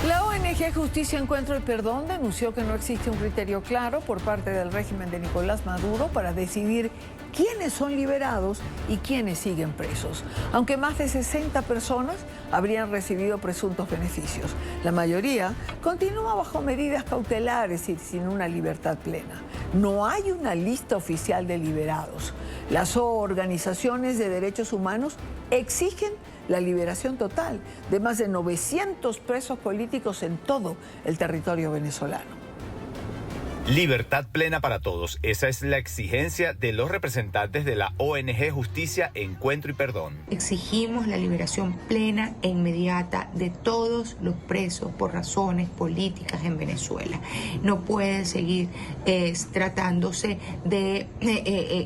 La ONG Justicia, Encuentro y Perdón denunció que no existe un criterio claro por parte del régimen de Nicolás Maduro para decidir quiénes son liberados y quiénes siguen presos, aunque más de 60 personas habrían recibido presuntos beneficios. La mayoría continúa bajo medidas cautelares y sin una libertad plena. No hay una lista oficial de liberados. Las organizaciones de derechos humanos exigen la liberación total de más de 900 presos políticos en todo el territorio venezolano. Libertad plena para todos. Esa es la exigencia de los representantes de la ONG Justicia, Encuentro y Perdón. Exigimos la liberación plena e inmediata de todos los presos por razones políticas en Venezuela. No puede seguir tratándose de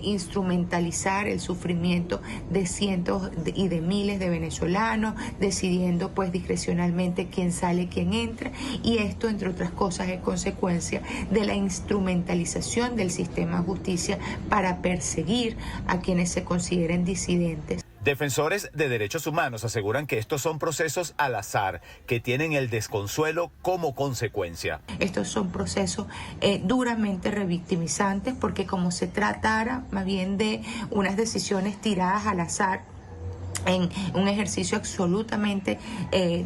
instrumentalizar el sufrimiento de cientos y de miles de venezolanos, decidiendo pues discrecionalmente quién sale, quién entra, y esto, entre otras cosas, es consecuencia de la instrumentalización del sistema de justicia para perseguir a quienes se consideren disidentes. Defensores de derechos humanos aseguran que estos son procesos al azar, que tienen el desconsuelo como consecuencia. Estos son procesos duramente revictimizantes, porque como se tratara más bien de unas decisiones tiradas al azar, en un ejercicio absolutamente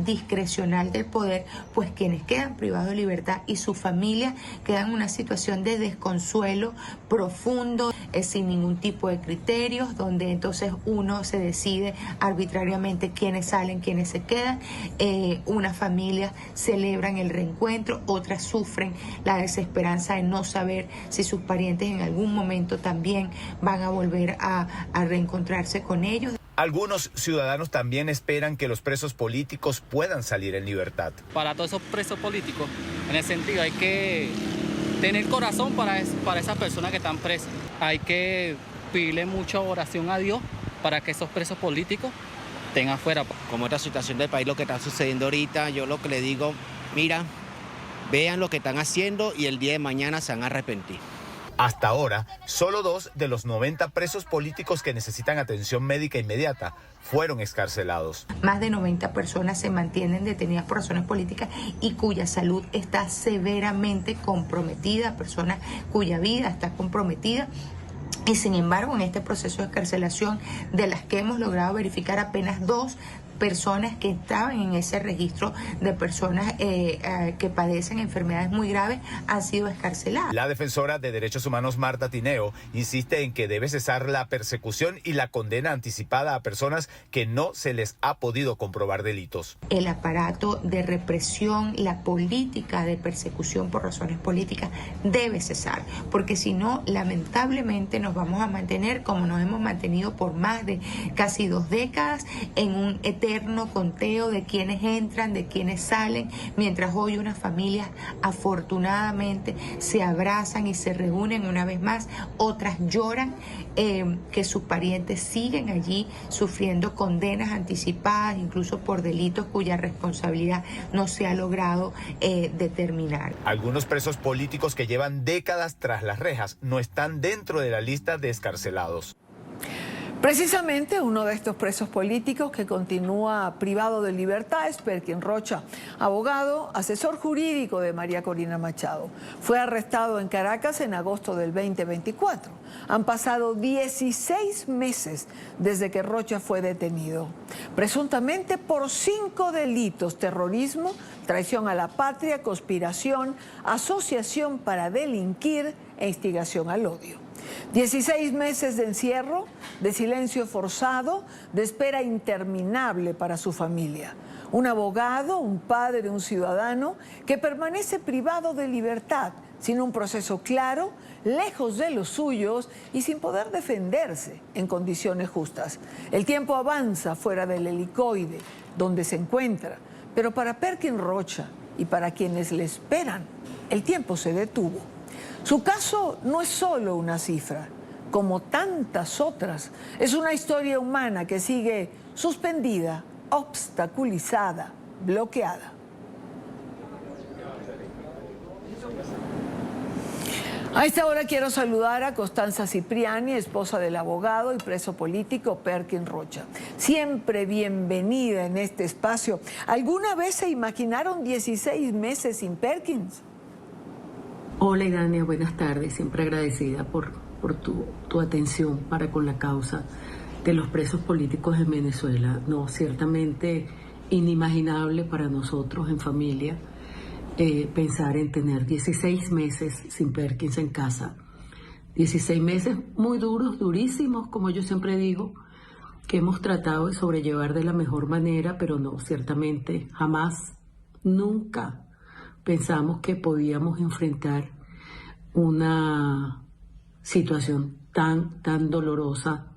discrecional del poder, pues quienes quedan privados de libertad y su familia quedan en una situación de desconsuelo profundo, sin ningún tipo de criterios, donde entonces uno se decide arbitrariamente quiénes salen, quiénes se quedan. Unas familias celebran el reencuentro, otras sufren la desesperanza de no saber si sus parientes en algún momento también van a volver a reencontrarse con ellos. Algunos ciudadanos también esperan que los presos políticos puedan salir en libertad. Para todos esos presos políticos, en ese sentido, hay que tener corazón para esas personas que están presas. Hay que pedirle mucha oración a Dios para que esos presos políticos estén afuera. Como esta situación del país, lo que está sucediendo ahorita, yo lo que le digo, mira, vean lo que están haciendo y el día de mañana se van a arrepentir. Hasta ahora, solo 2 de los 90 presos políticos que necesitan atención médica inmediata fueron excarcelados. Más de 90 personas se mantienen detenidas por razones políticas y cuya salud está severamente comprometida, personas cuya vida está comprometida. Y sin embargo, en este proceso de excarcelación, de las que hemos logrado verificar, apenas 2 personas que estaban en ese registro de personas que padecen enfermedades muy graves han sido excarceladas. La defensora de derechos humanos Marta Tineo insiste en que debe cesar la persecución y la condena anticipada a personas que no se les ha podido comprobar delitos. El aparato de represión, la política de persecución por razones políticas debe cesar, porque si no, lamentablemente nos vamos a mantener como nos hemos mantenido por más de casi 2 décadas en un eterno conteo de quienes entran, de quienes salen, mientras hoy unas familias afortunadamente se abrazan y se reúnen una vez más, otras lloran que sus parientes siguen allí sufriendo condenas anticipadas, incluso por delitos cuya responsabilidad no se ha logrado determinar. Algunos presos políticos que llevan décadas tras las rejas no están dentro de la lista de excarcelados. Precisamente uno de estos presos políticos que continúa privado de libertad es Perkin Rocha, abogado, asesor jurídico de María Corina Machado. Fue arrestado en Caracas en agosto del 2024. Han pasado 16 meses desde que Rocha fue detenido, presuntamente por 5 delitos: terrorismo, traición a la patria, conspiración, asociación para delinquir e instigación al odio. 16 meses de encierro, de silencio forzado, de espera interminable para su familia. Un abogado, un padre, un ciudadano que permanece privado de libertad, sin un proceso claro, lejos de los suyos y sin poder defenderse en condiciones justas. El tiempo avanza fuera del helicoide donde se encuentra, pero para Perkin Rocha y para quienes le esperan, el tiempo se detuvo. Su caso no es solo una cifra, como tantas otras. Es una historia humana que sigue suspendida, obstaculizada, bloqueada. A esta hora quiero saludar a Constanza Cipriani, esposa del abogado y preso político Perkin Rocha. Siempre bienvenida en este espacio. ¿Alguna vez se imaginaron 16 meses sin Perkins? Hola Idania, buenas tardes. Siempre agradecida por tu atención para con la causa de los presos políticos en Venezuela. No, ciertamente inimaginable para nosotros en familia. Pensar en tener 16 meses sin Perkins en casa. 16 meses muy duros, durísimos, como yo siempre digo, que hemos tratado de sobrellevar de la mejor manera, pero no, ciertamente jamás, nunca pensamos que podíamos enfrentar una situación tan dolorosa,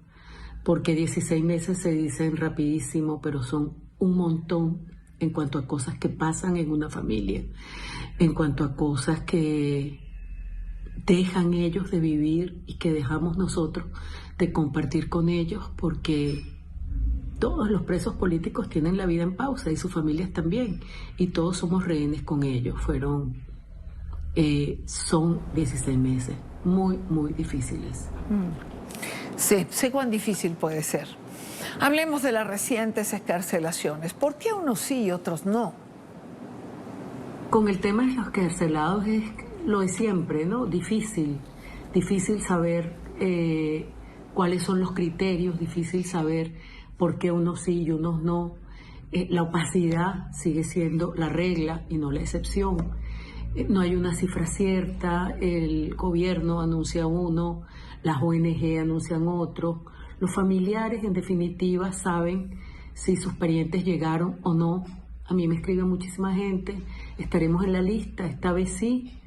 porque 16 meses se dicen rapidísimo, pero son un montón en cuanto a cosas que pasan en una familia, en cuanto a cosas que dejan ellos de vivir y que dejamos nosotros de compartir con ellos, porque todos los presos políticos tienen la vida en pausa y sus familias también, y todos somos rehenes con ellos. Son 16 meses muy difíciles. Sí, sé cuán difícil puede ser. Hablemos de las recientes excarcelaciones. ¿Por qué unos sí y otros no? Con el tema de los excarcelados es lo de siempre, ¿no? Difícil saber cuáles son los criterios, difícil saber por qué unos sí y unos no. La opacidad sigue siendo la regla y no la excepción. No hay una cifra cierta, el gobierno anuncia uno, las ONG anuncian otro. Los familiares, en definitiva, saben si sus parientes llegaron o no. A mí me escribe muchísima gente, estaremos en la lista, esta vez sí.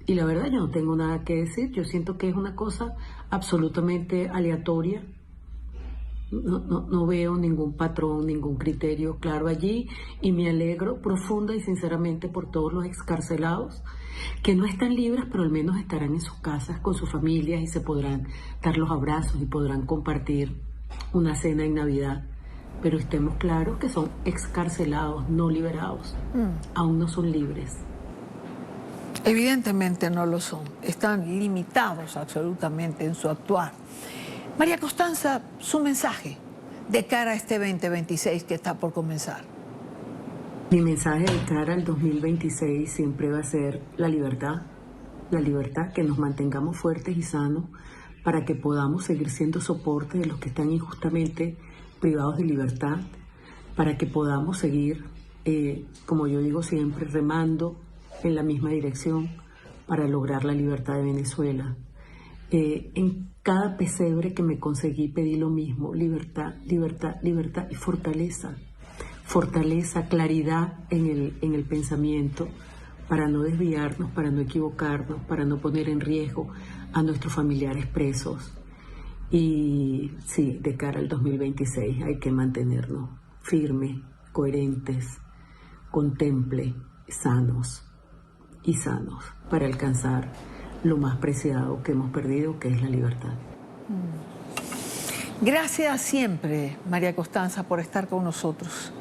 Y la verdad yo no tengo nada que decir, yo siento que es una cosa absolutamente aleatoria. No veo ningún patrón, ningún criterio claro allí, y me alegro profunda y sinceramente por todos los excarcelados que no están libres, pero al menos estarán en sus casas con sus familias y se podrán dar los abrazos y podrán compartir una cena en Navidad. Pero estemos claros que son excarcelados, no liberados. Aún no son libres. Evidentemente no lo son. Están limitados absolutamente en su actuar. María Constanza, su mensaje de cara a este 2026 que está por comenzar. Mi mensaje de cara al 2026 siempre va a ser la libertad, que nos mantengamos fuertes y sanos para que podamos seguir siendo soporte de los que están injustamente privados de libertad, para que podamos seguir, como yo digo siempre, remando en la misma dirección para lograr la libertad de Venezuela. En cada pesebre que me conseguí pedí lo mismo: libertad y fortaleza. Fortaleza, claridad en el pensamiento, para no desviarnos, para no equivocarnos, para no poner en riesgo a nuestros familiares presos. Y sí, de cara al 2026 hay que mantenernos firmes, coherentes, contemple, sanos para alcanzar lo más preciado que hemos perdido, que es la libertad. Gracias siempre, María Constanza, por estar con nosotros.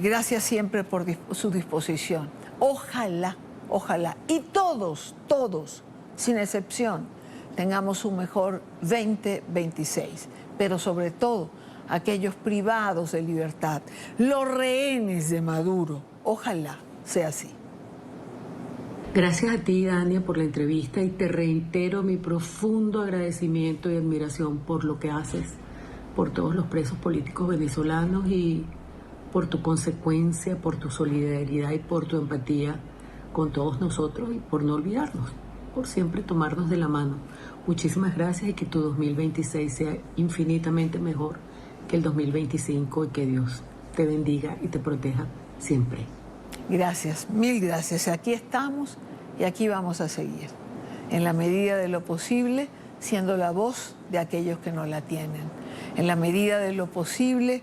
Gracias siempre por su disposición. Ojalá, y todos, sin excepción, tengamos un mejor 2026. Pero sobre todo, aquellos privados de libertad, los rehenes de Maduro, ojalá sea así. Gracias a ti, Dania, por la entrevista, y te reitero mi profundo agradecimiento y admiración por lo que haces por todos los presos políticos venezolanos y por tu consecuencia, por tu solidaridad y por tu empatía con todos nosotros, y por no olvidarnos, por siempre tomarnos de la mano. Muchísimas gracias, y que tu 2026 sea infinitamente mejor que el 2025, y que Dios te bendiga y te proteja siempre. Gracias, mil gracias. Aquí estamos y aquí vamos a seguir, en la medida de lo posible, siendo la voz de aquellos que no la tienen, en la medida de lo posible,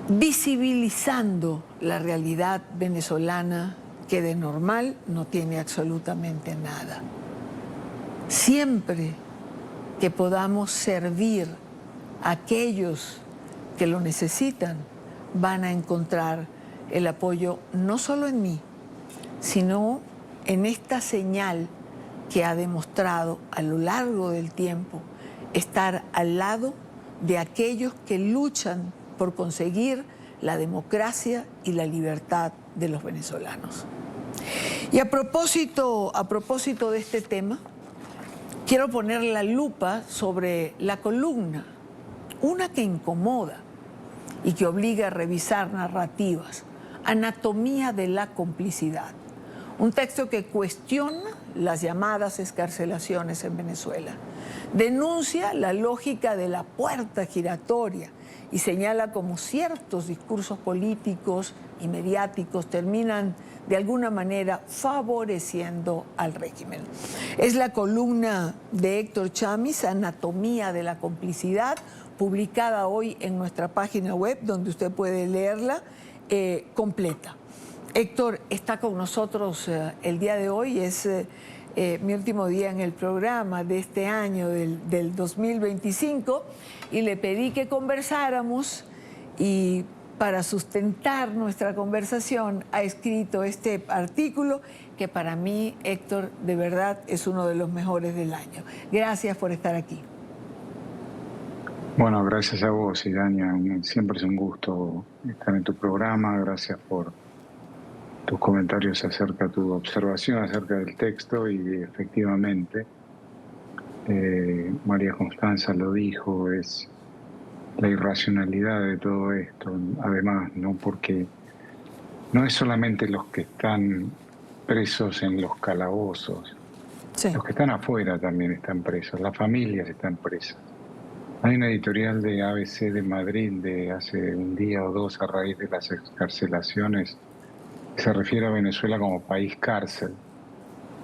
visibilizando la realidad venezolana, que de normal no tiene absolutamente nada. Siempre que podamos servir a aquellos que lo necesitan, van a encontrar el apoyo no solo en mí, sino en esta señal que ha demostrado a lo largo del tiempo estar al lado de aquellos que luchan por conseguir la democracia y la libertad de los venezolanos. Y a propósito de este tema, quiero poner la lupa sobre la columna, una que incomoda y que obliga a revisar narrativas, Anatomía de la complicidad, un texto que cuestiona las llamadas excarcelaciones en Venezuela, denuncia la lógica de la puerta giratoria y señala cómo ciertos discursos políticos y mediáticos terminan de alguna manera favoreciendo al régimen. Es la columna de Héctor Chamis, Anatomía de la complicidad, publicada hoy en nuestra página web, donde usted puede leerla completa. Héctor está con nosotros el día de hoy, es mi último día en el programa de este año, del 2025, y le pedí que conversáramos, y para sustentar nuestra conversación ha escrito este artículo que para mí, Héctor, de verdad es uno de los mejores del año. Gracias por estar aquí. Bueno, gracias a vos, Idania. Siempre es un gusto estar en tu programa. Gracias por tus comentarios acerca de tu observación acerca del texto, y efectivamente María Constanza lo dijo, es la irracionalidad de todo esto. Además, no, porque no es solamente los que están presos en los calabozos, Sí. Los que están afuera también están presos, las familias están presas. Hay una editorial de ABC de Madrid de hace un día o dos, a raíz de las excarcelaciones, que se refiere a Venezuela como país cárcel.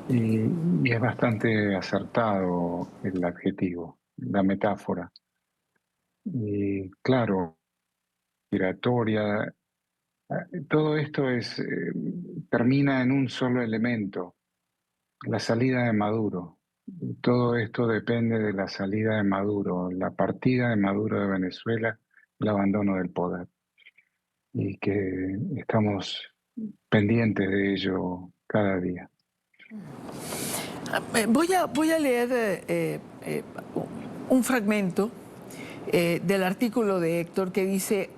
Y es bastante acertado el adjetivo, la metáfora. Y claro, migratoria, todo esto termina en un solo elemento, la salida de Maduro. Todo esto depende de la salida de Maduro, la partida de Maduro de Venezuela, el abandono del poder. Y que estamos pendientes de ello cada día. Voy a leer un fragmento del artículo de Héctor que dice,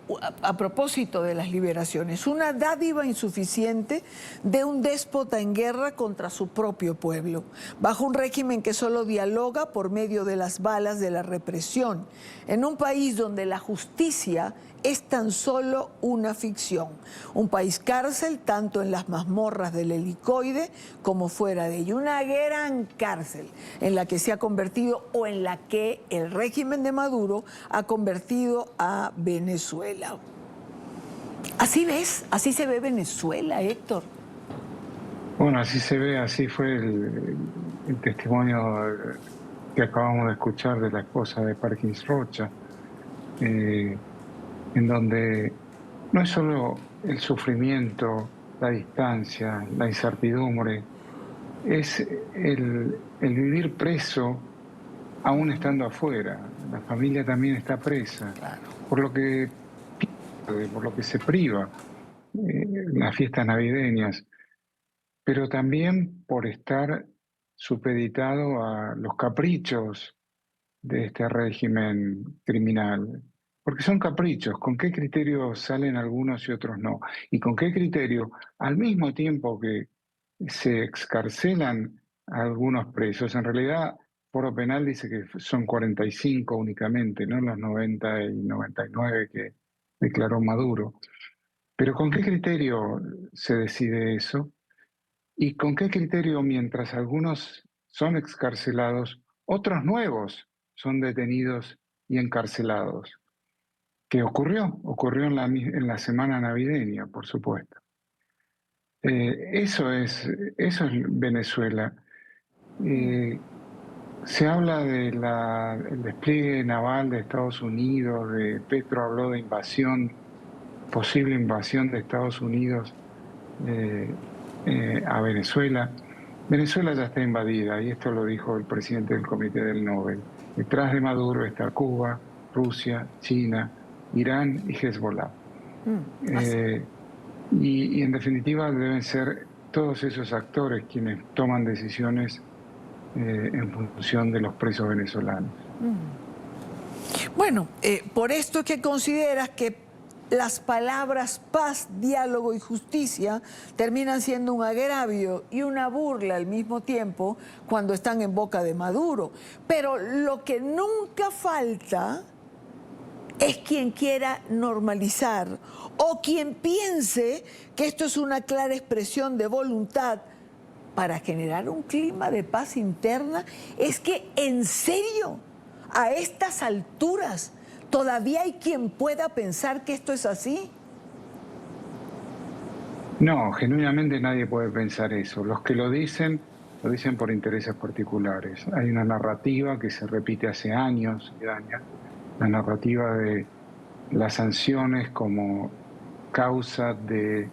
a propósito de las liberaciones, una dádiva insuficiente de un déspota en guerra contra su propio pueblo, bajo un régimen que solo dialoga por medio de las balas de la represión, en un país donde la justicia es tan solo una ficción, un país cárcel tanto en las mazmorras del helicoide como fuera de ello, una gran cárcel en la que se ha convertido, o en la que el régimen de Maduro ha convertido a Venezuela. ¿Así ves? ¿Así se ve Venezuela, Héctor? Bueno, así se ve, así fue el testimonio que acabamos de escuchar de la esposa de Parkins Rocha, en donde no es solo el sufrimiento, la distancia, la incertidumbre, es el vivir preso aún estando afuera. La familia también está presa, Claro. por lo que se priva, las fiestas navideñas, pero también por estar supeditado a los caprichos de este régimen criminal. Porque son caprichos. ¿Con qué criterio salen algunos y otros no? ¿Y con qué criterio, al mismo tiempo que se excarcelan a algunos presos? En realidad, Foro Penal dice que son 45 únicamente, no los 90 y 99 que declaró Maduro. Pero ¿con qué criterio se decide eso? ¿Y con qué criterio, mientras algunos son excarcelados, otros nuevos son detenidos y encarcelados? ¿Qué ocurrió? Ocurrió en la semana navideña, por supuesto. Eso es Venezuela. Se habla del despliegue naval de Estados Unidos, Petro habló de invasión, posible invasión de Estados Unidos a Venezuela. Venezuela ya está invadida, y esto lo dijo el presidente del Comité del Nobel. Detrás de Maduro está Cuba, Rusia, China, Irán y Hezbollah. Y en definitiva deben ser todos esos actores quienes toman decisiones en función de los presos venezolanos. Bueno, por esto es que consideras que las palabras paz, diálogo y justicia terminan siendo un agravio y una burla al mismo tiempo cuando están en boca de Maduro. Pero lo que nunca falta es quien quiera normalizar o quien piense que esto es una clara expresión de voluntad para generar un clima de paz interna. Es que, en serio, a estas alturas, ¿todavía hay quien pueda pensar que esto es así? No, genuinamente nadie puede pensar eso. Los que lo dicen por intereses particulares. Hay una narrativa que se repite hace años y años, la narrativa de las sanciones como causa del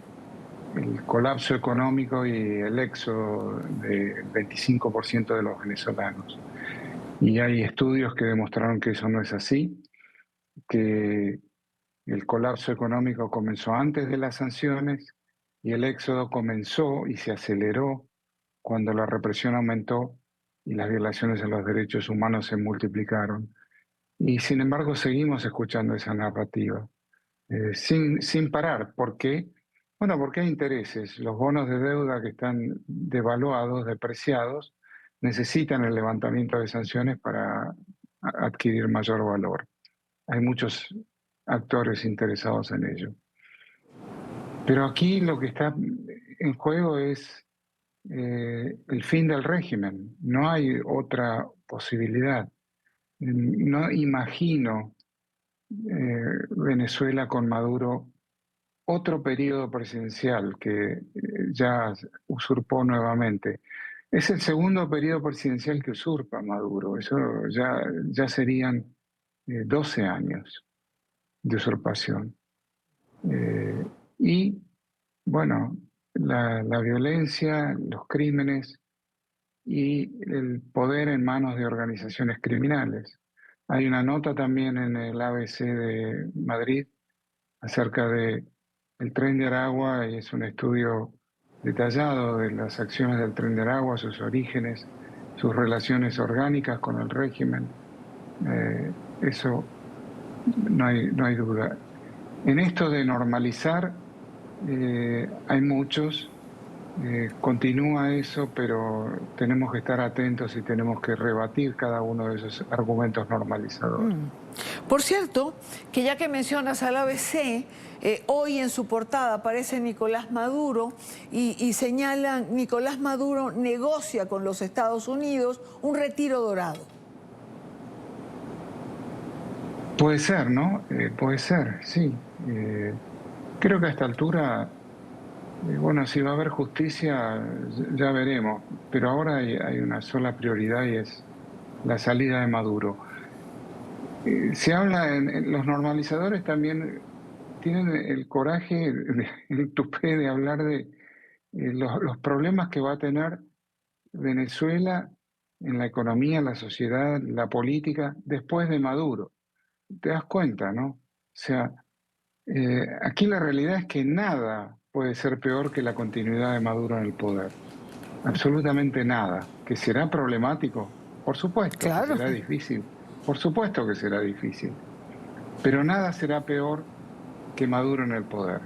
colapso económico y el éxodo del 25% de los venezolanos. Y hay estudios que demostraron que eso no es así, que el colapso económico comenzó antes de las sanciones y el éxodo comenzó y se aceleró cuando la represión aumentó y las violaciones a los derechos humanos se multiplicaron. Y sin embargo seguimos escuchando esa narrativa, sin parar. ¿Por qué? Bueno, porque hay intereses. Los bonos de deuda que están devaluados, depreciados, necesitan el levantamiento de sanciones para adquirir mayor valor. Hay muchos actores interesados en ello. Pero aquí lo que está en juego es el fin del régimen. No hay otra posibilidad. No imagino Venezuela con Maduro otro periodo presidencial que ya usurpó nuevamente. Es el segundo periodo presidencial que usurpa Maduro. Eso ya serían 12 años de usurpación. Y bueno, la violencia, los crímenes y el poder en manos de organizaciones criminales. Hay una nota también en el ABC de Madrid acerca de el Tren de Aragua, y es un estudio detallado de las acciones del Tren de Aragua, sus orígenes, sus relaciones orgánicas con el régimen. Eso no hay duda. En esto de normalizar, hay muchos, continúa eso, pero tenemos que estar atentos y tenemos que rebatir cada uno de esos argumentos normalizadores. Por cierto, que ya que mencionas al ABC, hoy en su portada aparece Nicolás Maduro y señalan: Nicolás Maduro negocia con los Estados Unidos un retiro dorado. Puede ser, ¿no? Puede ser, sí. Creo que a esta altura, bueno, si va a haber justicia, ya veremos. Pero ahora hay una sola prioridad y es la salida de Maduro. Se habla, los normalizadores también tienen el coraje, el tupé de hablar de los problemas que va a tener Venezuela en la economía, la sociedad, la política, después de Maduro. Te das cuenta, ¿no? O sea, aquí la realidad es que nada puede ser peor que la continuidad de Maduro en el poder. Absolutamente nada. ¿Que será problemático? Por supuesto, Claro. que será difícil. Por supuesto que será difícil. Pero nada será peor que Maduro en el poder.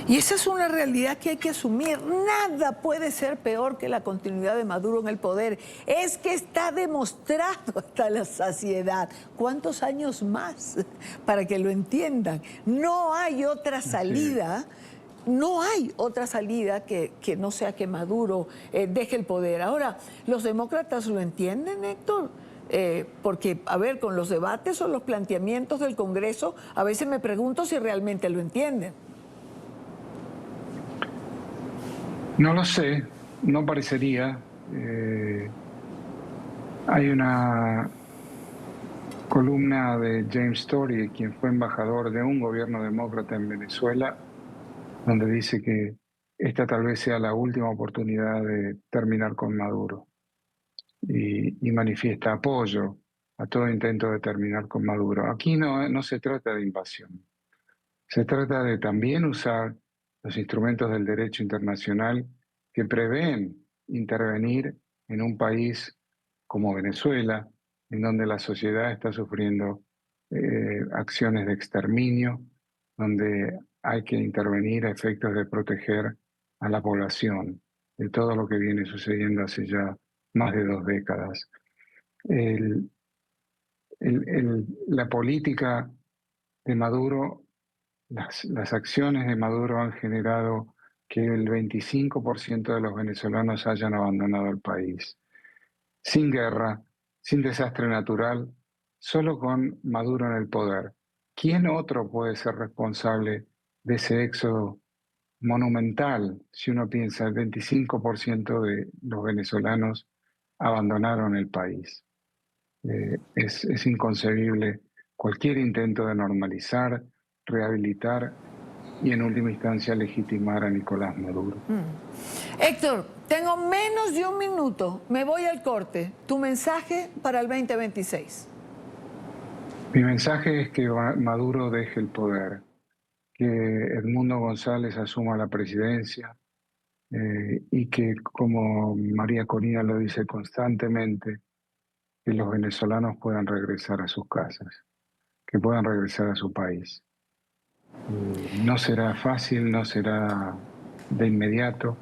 Y esa es una realidad que hay que asumir. Nada puede ser peor que la continuidad de Maduro en el poder. Es que está demostrado hasta la saciedad. ¿Cuántos años más para que lo entiendan? No hay otra salida. No hay otra salida que no sea que Maduro deje el poder. Ahora, ¿los demócratas lo entienden, Héctor? Porque, a ver, con los debates o los planteamientos del Congreso, a veces me pregunto si realmente lo entienden. No lo sé, no parecería. Hay una columna de James Story, quien fue embajador de un gobierno demócrata en Venezuela, donde dice que esta tal vez sea la última oportunidad de terminar con Maduro. Y manifiesta apoyo a todo intento de terminar con Maduro. Aquí no se trata de invasión. Se trata de también usar los instrumentos del derecho internacional que prevén intervenir en un país como Venezuela, en donde la sociedad está sufriendo acciones de exterminio, donde hay que intervenir a efectos de proteger a la población de todo lo que viene sucediendo hace ya más de 2 décadas. La política de Maduro, las acciones de Maduro han generado que el 25% de los venezolanos hayan abandonado el país. Sin guerra, sin desastre natural, solo con Maduro en el poder. ¿Quién otro puede ser responsable de ese éxodo monumental? Si uno piensa, el 25% de los venezolanos abandonaron el país. Es inconcebible cualquier intento de normalizar, rehabilitar y en última instancia legitimar a Nicolás Maduro. Héctor, tengo menos de 1 minuto, me voy al corte. Tu mensaje para el 2026. Mi mensaje es que Maduro deje el poder, que Edmundo González asuma la presidencia y que, como María Corina lo dice constantemente, que los venezolanos puedan regresar a sus casas, que puedan regresar a su país. No será fácil, no será de inmediato,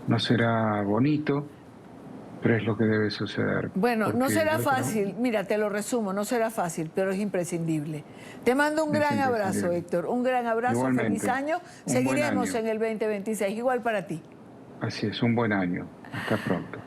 no será bonito, pero es lo que debe suceder. Bueno, no será fácil, mira, te lo resumo, no será fácil, pero es imprescindible. Te mando un gran abrazo, Héctor, un gran abrazo, igualmente, feliz año. Seguiremos en el 2026, igual para ti. Así es, un buen año. Hasta pronto.